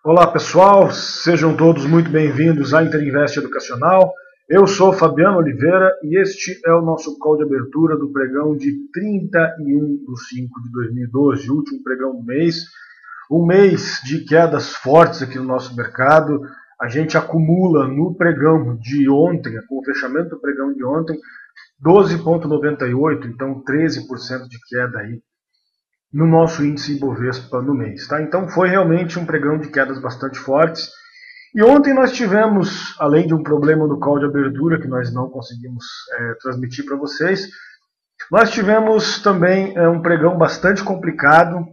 Olá pessoal, sejam todos muito bem-vindos à Interinvest Educacional. Eu sou Fabiano Oliveira e este é o nosso call de abertura do pregão de 31/5/2012, último pregão do mês. Um mês de quedas fortes aqui no nosso mercado. A gente acumula no pregão de ontem, com o fechamento do pregão de ontem, 12,98, então 13% de queda aí no nosso índice Ibovespa no mês. Tá? Então foi realmente um pregão de quedas bastante fortes. E ontem nós tivemos, além de um problema no call de abertura, que nós não conseguimos transmitir para vocês, nós tivemos também um pregão bastante complicado.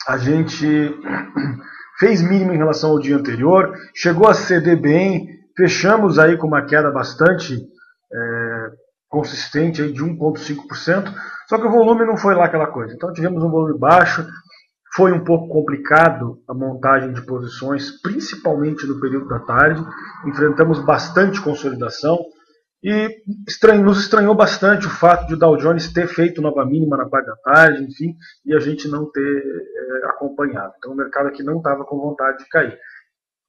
A gente fez mínimo em relação ao dia anterior, chegou a ceder bem, fechamos aí com uma queda bastante consistente aí de 1,5%, só que o volume não foi lá aquela coisa. Então tivemos um volume baixo, foi um pouco complicado a montagem de posições, principalmente no período da tarde, enfrentamos bastante consolidação e nos estranhou bastante o fato de o Dow Jones ter feito nova mínima na parte da tarde, enfim, e a gente não ter acompanhado. Então o mercado aqui não estava com vontade de cair.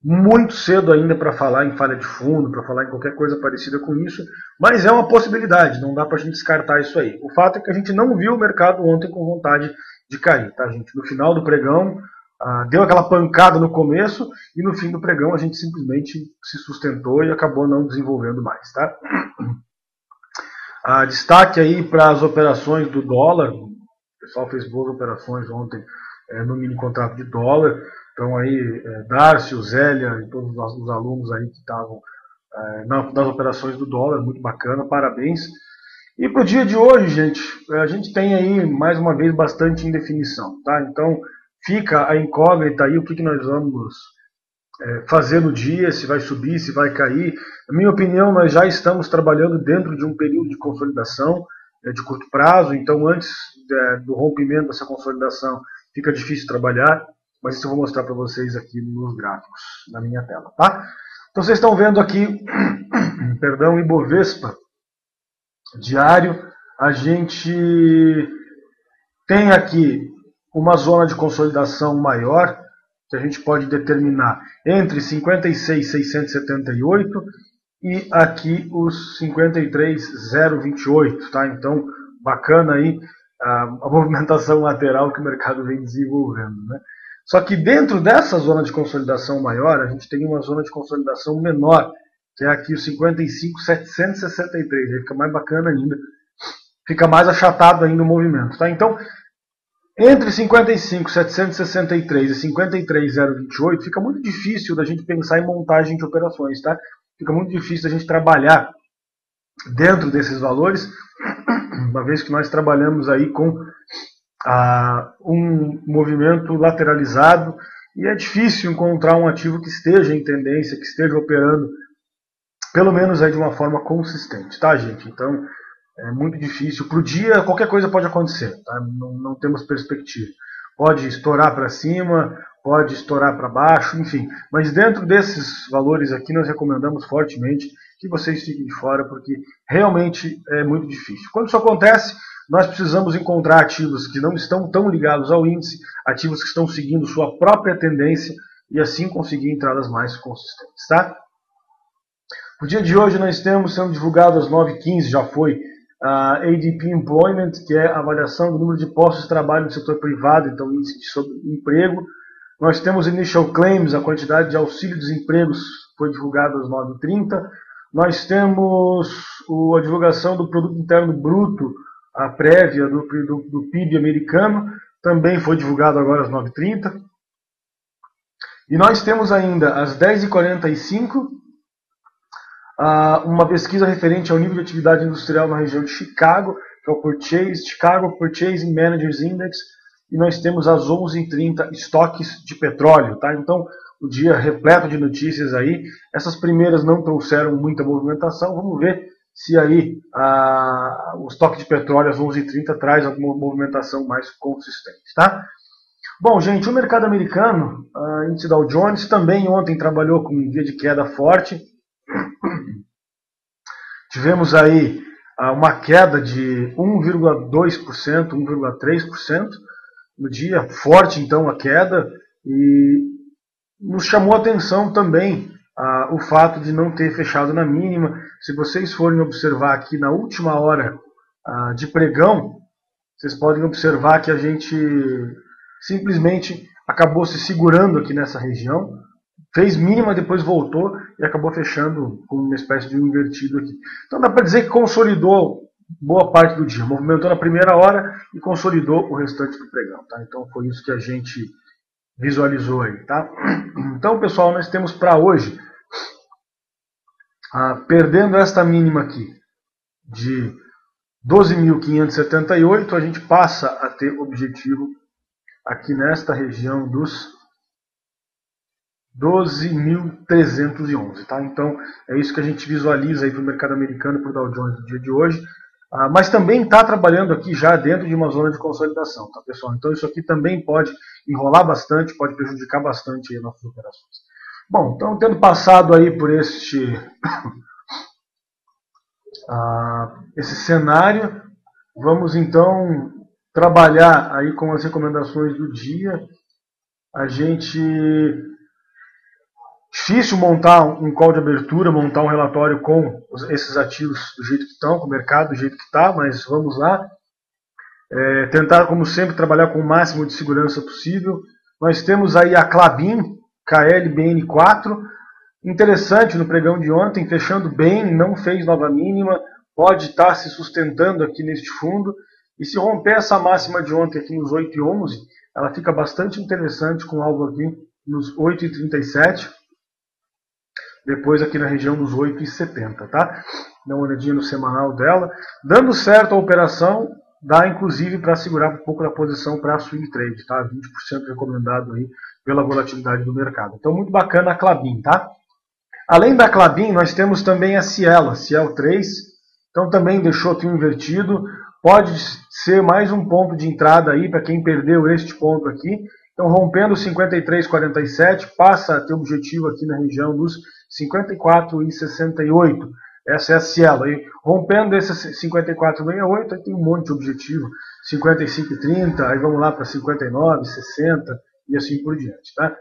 Muito cedo ainda para falar em falha de fundo, para falar em qualquer coisa parecida com isso, mas é uma possibilidade, não dá para a gente descartar isso aí. O fato é que a gente não viu o mercado ontem com vontade de cair, tá, gente? No final do pregão, deu aquela pancada no começo e no fim do pregão a gente simplesmente se sustentou e acabou não desenvolvendo mais, tá? Destaque aí para as operações do dólar. O pessoal fez boas operações ontem no mini contrato de dólar. Então aí, Darcio, Zélia e todos os alunos aí que estavam nas operações do dólar, muito bacana, parabéns. E para o dia de hoje, gente, a gente tem aí, mais uma vez, bastante indefinição, tá? Então, fica a incógnita aí, o que nós vamos fazer no dia, se vai subir, se vai cair. Na minha opinião, nós já estamos trabalhando dentro de um período de consolidação de curto prazo, então antes do rompimento dessa consolidação, fica difícil trabalhar. Mas isso eu vou mostrar para vocês aqui nos gráficos, na minha tela, tá? Então vocês estão vendo aqui, perdão, Ibovespa diário. A gente tem aqui uma zona de consolidação maior, que a gente pode determinar entre 56.678 e aqui os 53.028, tá? Então, bacana aí a movimentação lateral que o mercado vem desenvolvendo, né? Só que dentro dessa zona de consolidação maior, a gente tem uma zona de consolidação menor, que é aqui o 55.763. Aí fica mais bacana ainda, fica mais achatado ainda o movimento. Tá? Então, entre 55.763 e 53.028, fica muito difícil da gente pensar em montagem de operações. Tá? Fica muito difícil da gente trabalhar dentro desses valores, uma vez que nós trabalhamos aí com um movimento lateralizado e é difícil encontrar um ativo que esteja em tendência, que esteja operando pelo menos aí de uma forma consistente, tá, gente? Então é muito difícil. Para o dia qualquer coisa pode acontecer, tá? Não temos perspectiva. Pode estourar para cima, pode estourar para baixo, enfim. Mas dentro desses valores aqui nós recomendamos fortemente que vocês fiquem de fora, porque realmente é muito difícil. Quando isso acontece, nós precisamos encontrar ativos que não estão tão ligados ao índice, ativos que estão seguindo sua própria tendência e assim conseguir entradas mais consistentes, tá? No dia de hoje nós temos sendo divulgado às 9h15, já foi, a ADP Employment, que é a avaliação do número de postos de trabalho no setor privado, então índice de emprego. Nós temos Initial Claims, a quantidade de auxílio-desempregos foi divulgado às 9h30. Nós temos a divulgação do Produto Interno Bruto, a prévia do PIB americano, também foi divulgado agora às 9h30. E nós temos ainda às 10h45 uma pesquisa referente ao nível de atividade industrial na região de Chicago, que é o Chicago Purchasing Managers Index, e nós temos às 11h30 estoques de petróleo. Tá? Então, o dia repleto de notícias aí. Essas primeiras não trouxeram muita movimentação, vamos ver se aí o estoque de petróleo às 11h30 traz alguma movimentação mais consistente, tá? Bom, gente, o mercado americano, índice Dow Jones, também ontem trabalhou com um dia de queda forte. Tivemos aí uma queda de 1,2%, 1,3% no dia, forte então a queda, E nos chamou a atenção também o fato de não ter fechado na mínima. Se vocês forem observar aqui na última hora de pregão, vocês podem observar que a gente simplesmente acabou se segurando aqui nessa região, fez mínima, depois voltou e acabou fechando com uma espécie de um invertido aqui. Então dá para dizer que consolidou boa parte do dia, movimentou na primeira hora e consolidou o restante do pregão. Tá? Então foi isso que a gente visualizou aí. Tá? Então, pessoal, nós temos para hoje, perdendo esta mínima aqui de 12.578, a gente passa a ter objetivo aqui nesta região dos 12.311. Tá? Então é isso que a gente visualiza aí para o mercado americano, para o Dow Jones no dia de hoje. Mas também está trabalhando aqui já dentro de uma zona de consolidação, tá, pessoal? Então isso aqui também pode enrolar bastante, pode prejudicar bastante aí nossas operações. Bom, então tendo passado aí por esse cenário, vamos então trabalhar aí com as recomendações do dia. Difícil montar um call de abertura, montar um relatório com esses ativos do jeito que estão, com o mercado do jeito que está, mas vamos lá. Tentar, como sempre, trabalhar com o máximo de segurança possível. Nós temos aí a Klabin, KLBN4, interessante no pregão de ontem, fechando bem, não fez nova mínima, pode estar se sustentando aqui neste fundo, e se romper essa máxima de ontem aqui nos 8,11, ela fica bastante interessante com algo aqui nos 8,37, depois aqui na região dos 8,70, tá? Dá uma olhadinha no semanal dela. Dando certo a operação, dá inclusive para segurar um pouco da posição para swing trade, tá? 20% recomendado aí pela volatilidade do mercado. Então muito bacana a Klabin, tá? Além da Klabin, nós temos também a Cielo 3, então também deixou aqui um invertido, pode ser mais um ponto de entrada aí para quem perdeu este ponto aqui. Então rompendo 53,47, passa a ter objetivo aqui na região dos 54,68. Essa é a Cielo. Aí, rompendo esse 54,68, aí tem um monte de objetivo. 55,30, aí vamos lá para 59,60 e assim por diante. Tá?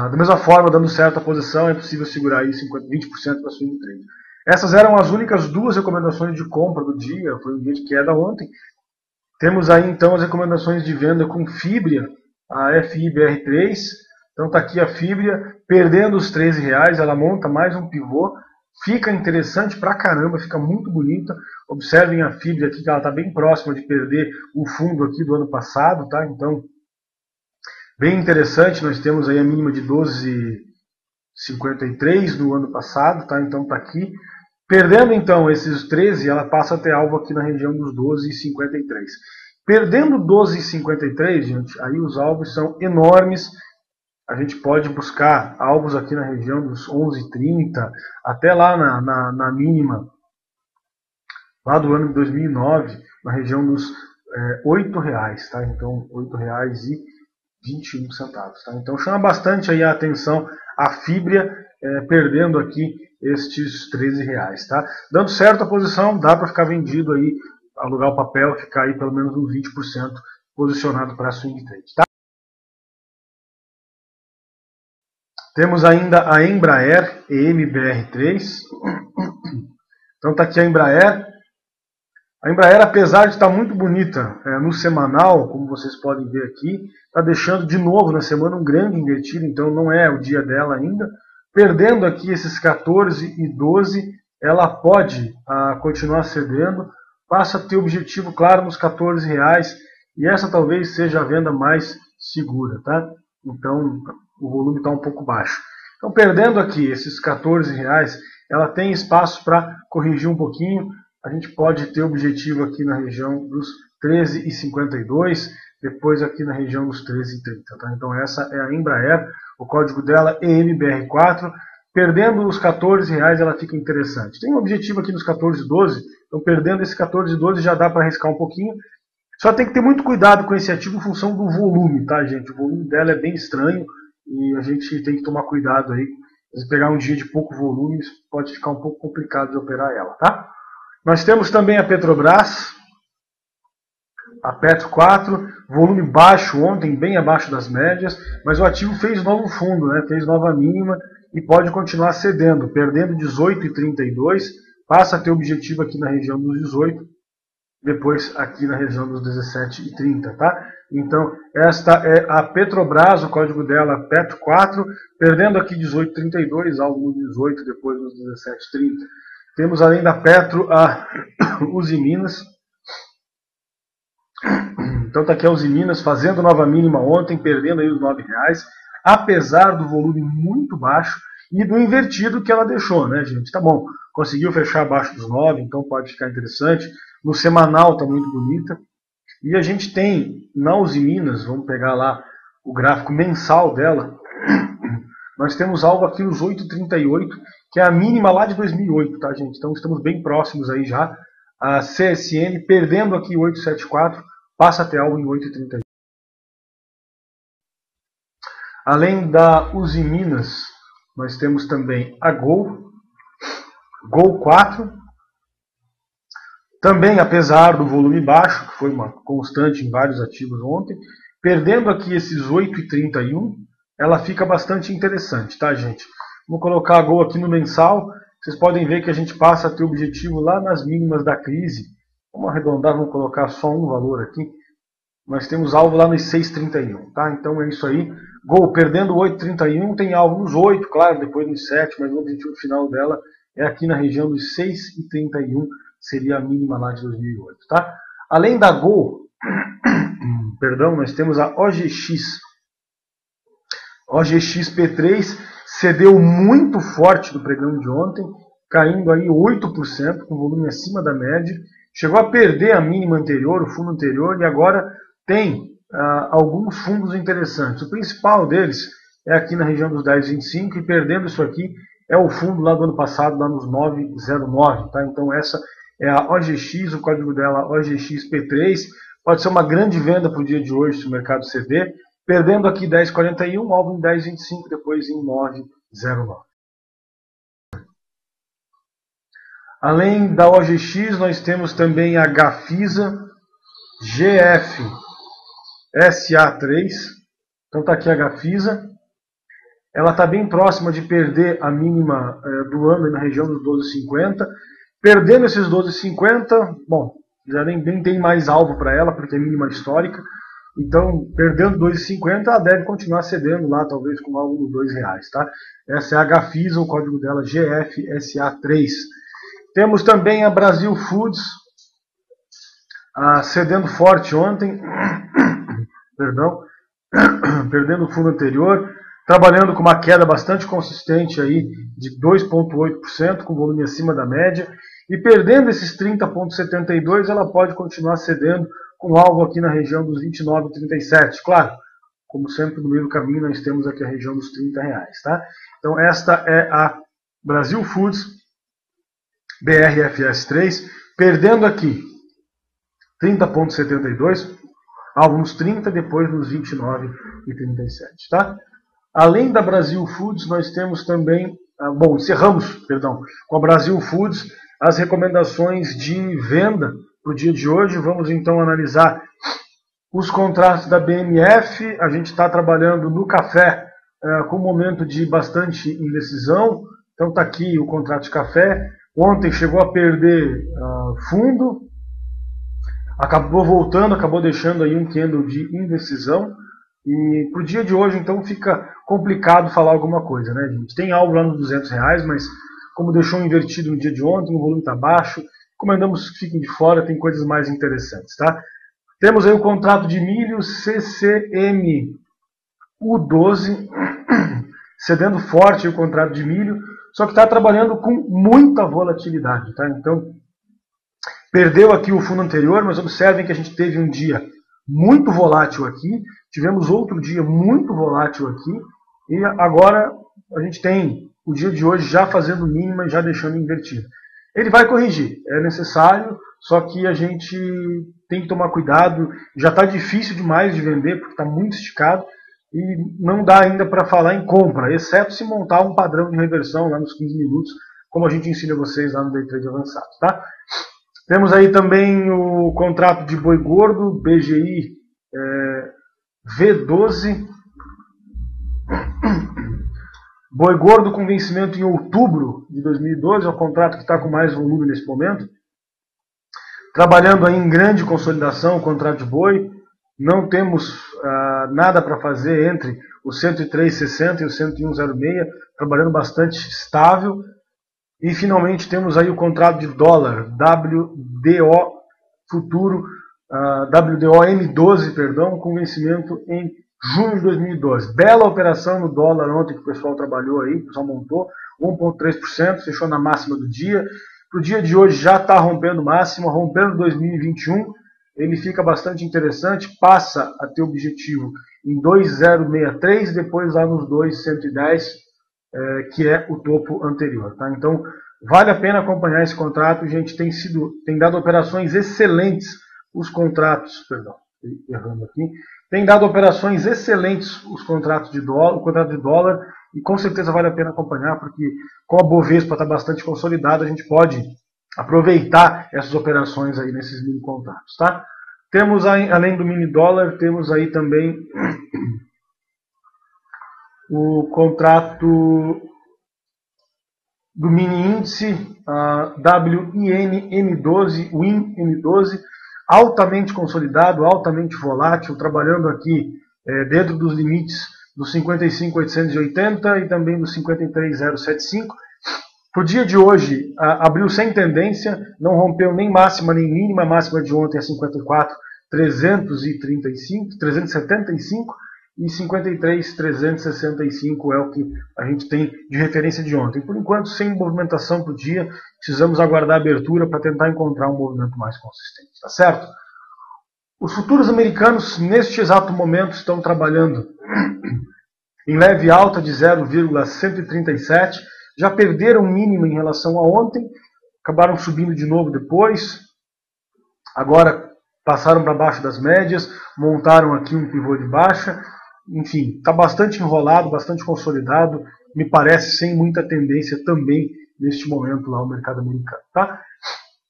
Da mesma forma, dando certa posição, é possível segurar aí 20% para swing trade. Essas eram as únicas duas recomendações de compra do dia. Foi um dia de queda ontem. Temos aí então as recomendações de venda com Fibria, a FIBR3. Então está aqui a Fibria, perdendo os R$13, ela monta mais um pivô, fica interessante pra caramba, fica muito bonita. Observem a Fibria aqui, que ela está bem próxima de perder o fundo aqui do ano passado, tá? Então, bem interessante, nós temos aí a mínima de 12,53 no ano passado, tá? Então está aqui. Perdendo então esses 13, ela passa a ter alvo aqui na região dos 12,53. Perdendo 12,53, gente, aí os alvos são enormes. A gente pode buscar alvos aqui na região dos 11,30, até lá na mínima, lá do ano de 2009, na região dos R$8, tá? Então, R$8,21. Tá? Então, chama bastante aí a atenção a Fibria, perdendo aqui estes R$13. Tá? Dando certo a posição, dá para ficar vendido aí, alugar o papel, ficar aí pelo menos uns 20% posicionado para swing trade. Tá? Temos ainda a Embraer EMBR3. Então está aqui a Embraer. A Embraer, apesar de estar muito bonita no semanal, como vocês podem ver aqui, está deixando de novo na semana um grande invertido, então não é o dia dela ainda. Perdendo aqui esses 14 e 12, ela pode continuar cedendo, passa a ter objetivo claro nos R$14, e essa talvez seja a venda mais segura, tá? Então o volume está um pouco baixo. Então perdendo aqui esses R$14, ela tem espaço para corrigir um pouquinho. A gente pode ter objetivo aqui na região dos 13,52, depois aqui na região dos 13,30. Tá? Então essa é a Embraer, o código dela é EMBR4. Perdendo os R$14, ela fica interessante. Tem um objetivo aqui nos 14,12, então perdendo esse 14,12 já dá para arriscar um pouquinho. Só tem que ter muito cuidado com esse ativo em função do volume, tá, gente? O volume dela é bem estranho e a gente tem que tomar cuidado aí. Se pegar um dia de pouco volume, pode ficar um pouco complicado de operar ela, tá? Nós temos também a Petrobras. A Petro 4, volume baixo ontem, bem abaixo das médias, mas o ativo fez novo fundo, né? Fez nova mínima e pode continuar cedendo, perdendo 18,32, passa a ter objetivo aqui na região dos 18, depois aqui na região dos 17,30, tá? Então, esta é a Petrobras, o código dela Petro 4, perdendo aqui 18,32, algo no 18, depois nos 17,30. Temos além da Petro a Usiminas. Então está aqui a Usiminas fazendo nova mínima ontem, perdendo aí os R$ 9,00, apesar do volume muito baixo e do invertido que ela deixou, né, gente? Tá bom, conseguiu fechar abaixo dos 9, então pode ficar interessante. No semanal está muito bonita. E a gente tem na Usiminas, vamos pegar lá o gráfico mensal dela, nós temos algo aqui nos 8,38, que é a mínima lá de 2008, tá, gente? Então estamos bem próximos aí já. A CSN perdendo aqui 8,74, passa até algo em 8,31. Além da Usiminas, nós temos também a Gol 4. Também, apesar do volume baixo, que foi uma constante em vários ativos ontem, perdendo aqui esses 8,31, ela fica bastante interessante, tá, gente? Vou colocar a Gol aqui no mensal. Vocês podem ver que a gente passa a ter objetivo lá nas mínimas da crise. Vamos arredondar, vamos colocar só um valor aqui. Nós temos alvo lá nos 6,31, tá? Então é isso aí. Gol perdendo 8,31, tem alvo nos 8, claro, depois nos 7, mas o objetivo final dela é aqui na região dos 6,31, seria a mínima lá de 2008, tá? Além da Gol, perdão, nós temos a OGX. OGX P3 cedeu muito forte do pregão de ontem, caindo aí 8%, com volume acima da média. Chegou a perder a mínima anterior, o fundo anterior, e agora tem alguns fundos interessantes. O principal deles é aqui na região dos 10,25, e perdendo isso aqui é o fundo lá do ano passado, lá nos 9,09. Tá? Então essa é a OGX, o código dela OGXP3. Pode ser uma grande venda para o dia de hoje se o mercado ceder. Perdendo aqui 10,41, alvo em 10,25, depois em 9,09. Além da OGX, nós temos também a Gafisa GFSA3. Então está aqui a Gafisa. Ela está bem próxima de perder a mínima do ano na região dos 12,50. Perdendo esses 12,50, bom, já nem tem mais alvo para ela, porque é mínima histórica. Então, perdendo 2,50, ela deve continuar cedendo lá, talvez com algo nos R$ 2,00, tá? Essa é a Gafisa, o código dela GFSA3. Temos também a Brasil Foods, cedendo forte ontem, perdão, perdendo o fundo anterior, trabalhando com uma queda bastante consistente aí de 2,8%, com volume acima da média, e perdendo esses 30,72, ela pode continuar cedendo com alvo aqui na região dos 29,37. Claro, como sempre no meio do caminho nós temos aqui a região dos R$ 30, tá? Então esta é a Brasil Foods BRFS3, perdendo aqui 30,72, alvo nos 30, depois nos 29,37, tá? Além da Brasil Foods, nós temos também, encerramos, com a Brasil Foods as recomendações de venda para o dia de hoje. Vamos então analisar os contratos da BMF. A gente está trabalhando no café com um momento de bastante indecisão. Então está aqui o contrato de café. Ontem chegou a perder fundo, acabou voltando, acabou deixando aí um candle de indecisão. E para o dia de hoje, então, fica complicado falar alguma coisa, né, gente? Tem algo lá nos R$ 200, mas como deixou invertido no dia de ontem, o volume está baixo. Recomendamos que fiquem de fora, tem coisas mais interessantes, tá? Temos aí o contrato de milho CCM U12, cedendo forte o contrato de milho, só que está trabalhando com muita volatilidade, tá? Então, perdeu aqui o fundo anterior, mas observem que a gente teve um dia muito volátil aqui, tivemos outro dia muito volátil aqui, e agora a gente tem o dia de hoje já fazendo mínima e já deixando invertido. Ele vai corrigir, é necessário, só que a gente tem que tomar cuidado. Já está difícil demais de vender, porque está muito esticado, e não dá ainda para falar em compra, exceto se montar um padrão de reversão lá nos 15 minutos, como a gente ensina vocês lá no Day Trade Avançado, tá? Temos aí também o contrato de boi gordo, BGI V12. Boi gordo com vencimento em outubro de 2012, é o contrato que está com mais volume nesse momento. Trabalhando aí em grande consolidação, o contrato de boi. Não temos nada para fazer entre o 103,60 e o 101,06, trabalhando bastante estável. E finalmente temos aí o contrato de dólar, WDO futuro, WDO M12, perdão, com vencimento em junho de 2012. Bela operação no dólar ontem que o pessoal trabalhou aí, o pessoal montou, 1,3%, fechou na máxima do dia. Para o dia de hoje já está rompendo máxima, rompendo 2021, ele fica bastante interessante, passa a ter objetivo em 2,063, depois lá nos 2,110, que é o topo anterior. Tá? Então, vale a pena acompanhar esse contrato, gente, tem dado operações excelentes os contratos, perdão, errando aqui, tem dado operações excelentes os contratos de dólar, o contrato de dólar, e com certeza vale a pena acompanhar, porque com a Bovespa está bastante consolidada, a gente pode aproveitar essas operações aí nesses mini contratos, tá? Temos aí, além do mini dólar, temos aí também o contrato do mini índice WIN M12, WIN M12, altamente consolidado, altamente volátil, trabalhando aqui dentro dos limites dos 55.880 e também dos 53.075. Para o dia de hoje, abriu sem tendência, não rompeu nem máxima nem mínima, a máxima de ontem é 54.375 e 53.365 é o que a gente tem de referência de ontem. Por enquanto, sem movimentação para o dia, precisamos aguardar a abertura para tentar encontrar um movimento mais consistente, tá certo? Os futuros americanos, neste exato momento, estão trabalhando em leve alta de 0,137, já perderam o mínimo em relação a ontem, acabaram subindo de novo depois, agora passaram para baixo das médias, montaram aqui um pivô de baixa, enfim, está bastante enrolado, bastante consolidado, me parece sem muita tendência também neste momento lá o mercado americano, tá?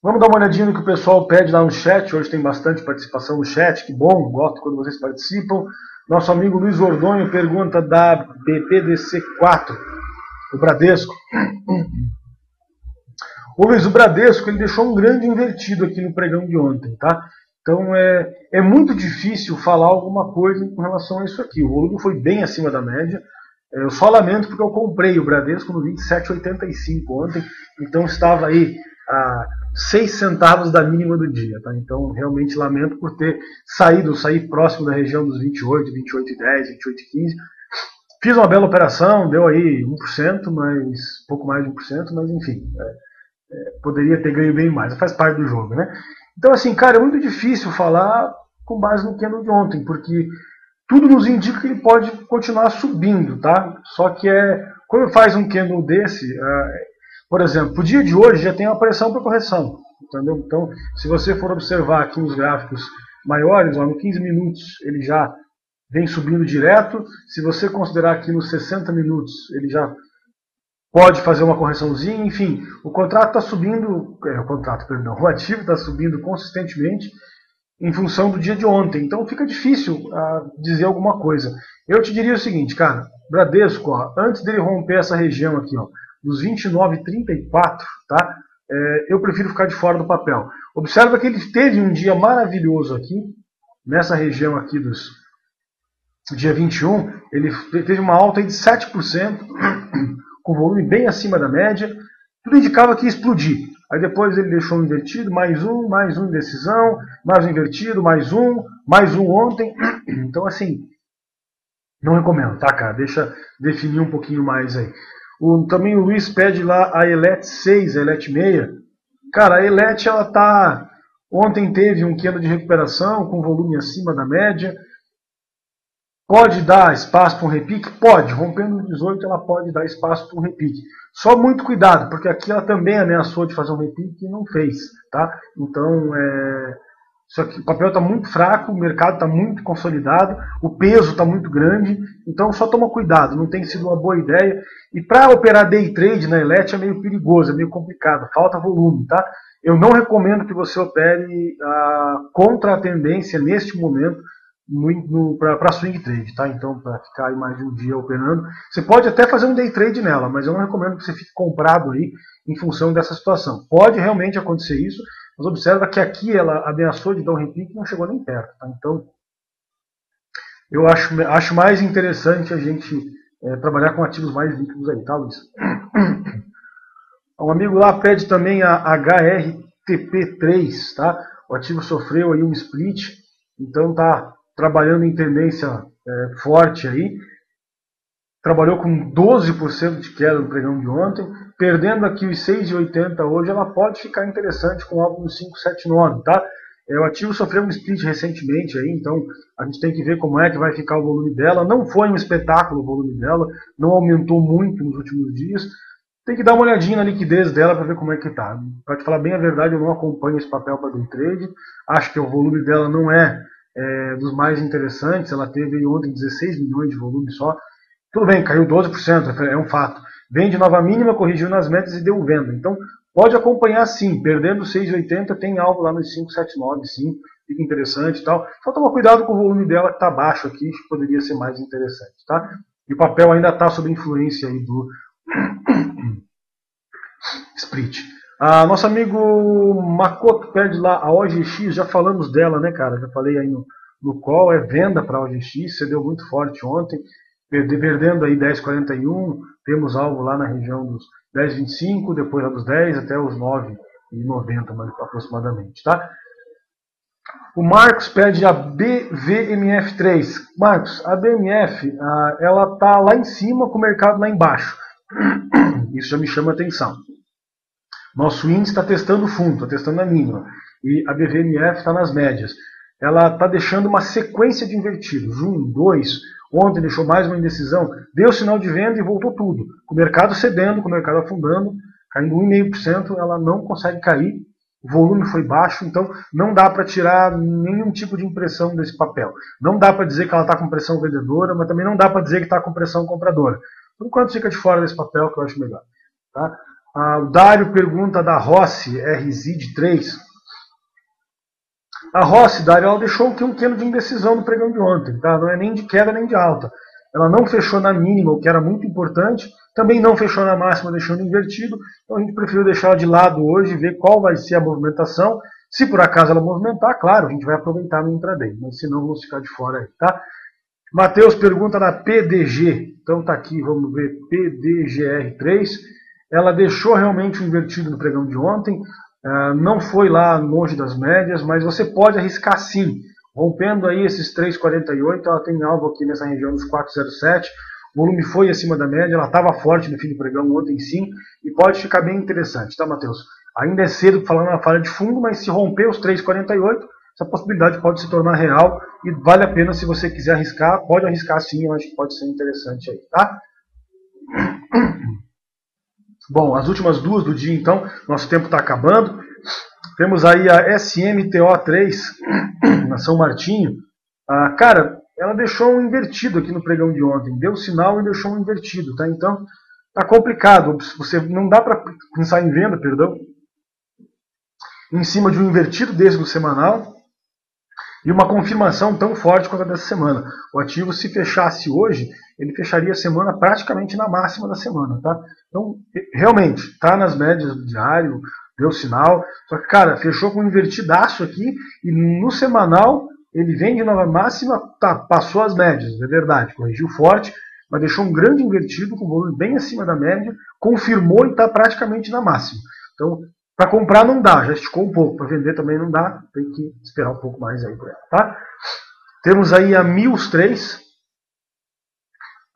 Vamos dar uma olhadinha no que o pessoal pede lá no chat, hoje tem bastante participação no chat, que bom, gosto quando vocês participam. Nosso amigo Luiz Ordonho pergunta da BPDC4, o Bradesco. O Luiz, o Bradesco, ele deixou um grande invertido aqui no pregão de ontem, tá? Então é muito difícil falar alguma coisa com relação a isso aqui. O volume foi bem acima da média. Eu só lamento porque eu comprei o Bradesco no 27,85 ontem, então estava aí a 6 centavos da mínima do dia, tá? Então realmente lamento por ter saí próximo da região dos 28, 28,10, 28,15. Fiz uma bela operação, deu aí 1%, mas pouco mais de 1%, mas enfim, poderia ter ganho bem mais, faz parte do jogo, né? Então assim, cara, é muito difícil falar com base no candle de ontem, porque tudo nos indica que ele pode continuar subindo, tá? Só que quando faz um candle desse, por exemplo, o dia de hoje já tem uma pressão para correção, entendeu? Então, se você for observar aqui nos gráficos maiores, ó, no 15 minutos ele já vem subindo direto. Se você considerar aqui nos 60 minutos, ele já pode fazer uma correçãozinha. Enfim, o contrato está subindo, o ativo está subindo consistentemente em função do dia de ontem. Então fica difícil dizer alguma coisa. Eu te diria o seguinte, cara, Bradesco, ó, antes dele romper essa região aqui, ó, dos 29,34, tá? Eu prefiro ficar de fora do papel. Observa que ele teve um dia maravilhoso aqui, nessa região aqui dos dia 21, ele teve uma alta de 7%, com volume bem acima da média, tudo indicava que ia explodir. Aí depois ele deixou um invertido, mais um indecisão, mais um invertido, mais um ontem. Então assim, não recomendo, tá, cara? Deixa definir um pouquinho mais aí. Também o Luiz pede lá a ELET 6, a ELET 6. Cara, a ELET, ela tá... Ontem teve um candle de recuperação com volume acima da média. Pode dar espaço para um repique? Pode. Rompendo o 18, ela pode dar espaço para um repique. Só muito cuidado, porque aqui ela também ameaçou de fazer um repique e não fez, tá? Então, Isso aqui, o papel está muito fraco, o mercado está muito consolidado, o peso está muito grande, então só toma cuidado, não tem sido uma boa ideia. E para operar day trade na Elet é meio perigoso, é meio complicado, falta volume, tá? Eu não recomendo que você opere contra a tendência neste momento para swing trade, tá? Então, para ficar aí mais de um dia operando, você pode até fazer um day trade nela, mas eu não recomendo que você fique comprado aí em função dessa situação. Pode realmente acontecer isso, mas observa que aqui ela ameaçou de dar um repique e não chegou nem perto, tá? Então, eu acho mais interessante a gente trabalhar com ativos mais líquidos aí, tá, Luiz? Um amigo lá pede também a HRTP3, tá? O ativo sofreu aí um split, então tá trabalhando em tendência forte aí. Trabalhou com 12% de queda no pregão de ontem, perdendo aqui os 6,80 hoje, ela pode ficar interessante com algo no 5,79, tá? O ativo sofreu um split recentemente aí, então a gente tem que ver como é que vai ficar o volume dela. Não foi um espetáculo o volume dela, não aumentou muito nos últimos dias. Tem que dar uma olhadinha na liquidez dela para ver como é que tá. Para te falar bem a verdade, eu não acompanho esse papel para day trade. Acho que o volume dela não é dos mais interessantes. Ela teve ontem 16 milhões de volume só. Tudo bem, caiu 12%, é um fato. Vem de nova mínima, corrigiu nas metas e deu venda. Então, pode acompanhar sim. Perdendo 6,80, tem algo lá nos 5,79, sim. Fica interessante e tal. Só toma cuidado com o volume dela que está baixo aqui, que poderia ser mais interessante, tá? E o papel ainda está sob influência aí do split. Nosso amigo Makoto pede lá a OGX, já falamos dela, né, cara? Já falei aí no call, é venda para a OGX, cedeu muito forte ontem, perdendo aí 10,41, temos algo lá na região dos 10,25, depois lá dos 10 até os 9,90 aproximadamente, tá? O Marcos pede a BVMF3. Marcos, a BMF, ela tá lá em cima com o mercado lá embaixo. Isso já me chama a atenção. Nosso índice está testando o fundo, está testando a mínima. E a BVMF está nas médias. Ela está deixando uma sequência de invertidos. 1, 2, ontem deixou mais uma indecisão. Deu sinal de venda e voltou tudo. Com o mercado cedendo, com o mercado afundando, caindo 1,5%, ela não consegue cair. O volume foi baixo, então não dá para tirar nenhum tipo de impressão desse papel. Não dá para dizer que ela está com pressão vendedora, mas também não dá para dizer que está com pressão compradora. Por enquanto fica de fora desse papel, que eu acho melhor. Tá? O Dário pergunta da Rossi, RZID3. A Rossi, Dário, ela deixou um pequeno de indecisão no pregão de ontem. Tá? Não é nem de queda nem de alta. Ela não fechou na mínima, o que era muito importante. Também não fechou na máxima, deixando invertido. Então a gente preferiu deixar ela de lado hoje, ver qual vai ser a movimentação. Se por acaso ela movimentar, claro, a gente vai aproveitar no intraday. Mas se não, vamos ficar de fora aí, tá? Matheus pergunta na PDG. Então tá aqui, vamos ver, PDGR3. Ela deixou realmente o invertido no pregão de ontem. Não foi lá longe das médias, mas você pode arriscar sim. Rompendo aí esses 3,48, ela tem alvo aqui nessa região dos 4,07. O volume foi acima da média, ela estava forte no fim do pregão ontem sim, e pode ficar bem interessante, tá, Matheus? Ainda é cedo para falar na falha de fundo, mas se romper os 3,48, essa possibilidade pode se tornar real e vale a pena se você quiser arriscar, pode arriscar sim, eu acho que pode ser interessante aí, tá? Bom, as últimas duas do dia então, nosso tempo está acabando. Temos aí a SMTO3, na São Martinho. Cara, ela deixou um invertido aqui no pregão de ontem. Deu sinal e deixou um invertido, tá? Então, tá complicado. Você não dá para pensar em venda, perdão, em cima de um invertido desse no semanal e uma confirmação tão forte quanto a dessa semana. O ativo, se fechasse hoje, ele fecharia a semana praticamente na máxima da semana, tá? Então, realmente, tá nas médias do diário, deu sinal. Só que, cara, fechou com um invertidaço aqui e no semanal ele vem de nova máxima, tá, passou as médias, é verdade, corrigiu forte, mas deixou um grande invertido com volume bem acima da média, confirmou e está praticamente na máxima. Então, para comprar não dá, já esticou um pouco, para vender também não dá, tem que esperar um pouco mais aí por ela, tá? Temos aí a Mills 3.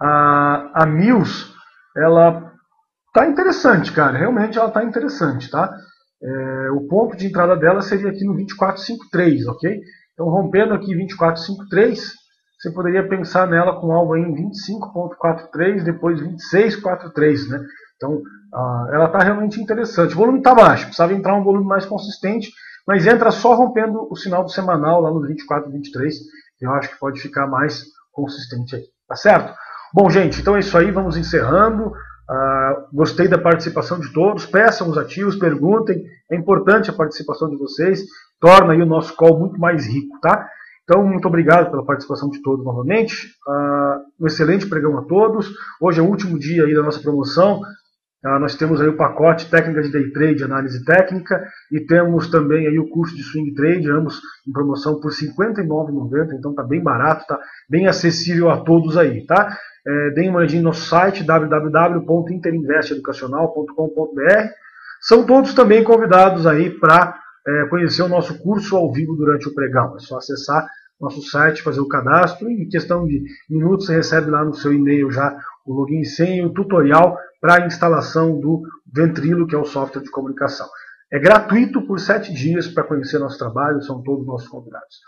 A Mills, ela tá interessante, cara, realmente ela tá interessante, tá? O ponto de entrada dela seria aqui no 24,53, ok? Então, rompendo aqui 24,53, você poderia pensar nela com algo aí em 25,43, depois 26,43, né? Então, ela está realmente interessante. O volume está baixo, precisava entrar um volume mais consistente, mas entra só rompendo o sinal do semanal lá no 24, 23, que eu acho que pode ficar mais consistente aí, tá certo? Bom, gente, então é isso aí, vamos encerrando. Gostei da participação de todos, peçam os ativos, perguntem, é importante a participação de vocês, torna aí o nosso call muito mais rico, tá? Então, muito obrigado pela participação de todos novamente, um excelente pregão a todos, hoje é o último dia aí da nossa promoção, nós temos aí o pacote técnica de day trade, análise técnica, e temos também aí o curso de swing trade, ambos em promoção por R$ 59,90, então tá bem barato, tá bem acessível a todos aí, tá? Deem uma olhadinha no nosso site www.interinvesteeducacional.com.br. São todos também convidados aí para conhecer o nosso curso ao vivo durante o pregão. É só acessar nosso site, fazer o cadastro e em questão de minutos você recebe lá no seu e-mail já o login e senha e o tutorial para a instalação do Ventrilo, que é o software de comunicação. É gratuito por 7 dias para conhecer nosso trabalho, são todos nossos convidados.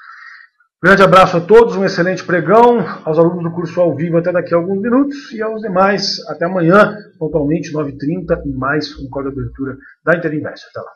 Grande abraço a todos, um excelente pregão, aos alunos do curso ao vivo até daqui a alguns minutos e aos demais até amanhã, pontualmente 9h30, e mais um call de abertura da Interinvest. Até lá.